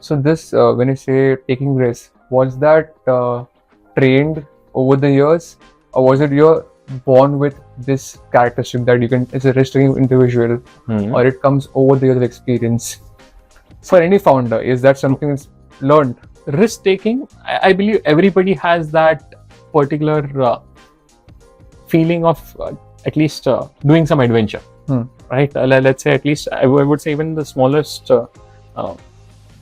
So this, when you say taking risks, was that trained over the years, or was it you're born with this characteristic that you can, it's a risk-taking individual, or it comes over the years of experience? For any founder, is that something that's learned? Risk taking, I believe everybody has that particular feeling of at least doing some adventure, right? Let's say at least I would say even the smallest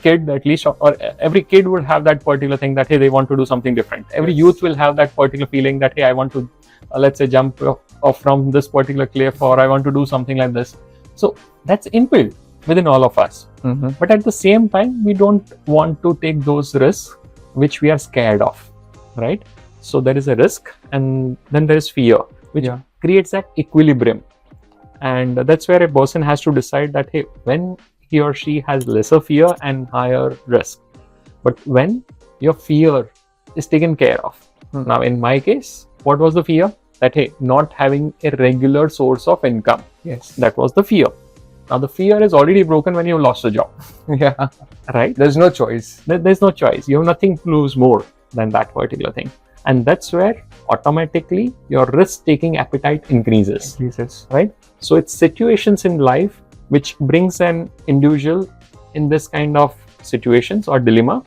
kid, at least, or every kid would have that particular thing that, hey, they want to do something different. Every youth will have that particular feeling that, hey, I want to, let's say, jump off from this particular cliff, or I want to do something like this. So that's inbuilt within all of us. But at the same time, we don't want to take those risks which we are scared of, right? So there is a risk, and then there is fear, which creates that equilibrium. And that's where a person has to decide that, hey, when he or she has lesser fear and higher risk, but when your fear is taken care of. Now, in my case, what was the fear? That, hey, not having a regular source of income. Yes. That was the fear. Now, the fear is already broken when you lost a job. Yeah. Right? There's no choice. There's no choice. You have nothing to lose more than that particular thing. And that's where automatically your risk-taking appetite increases. Right? So it's situations in life which brings an individual in this kind of situations or dilemma.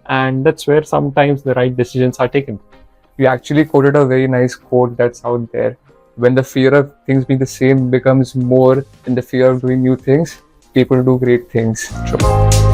And that's where sometimes the right decisions are taken. You actually quoted a very nice quote that's out there. When the fear of things being the same becomes more than the fear of doing new things, people do great things. True.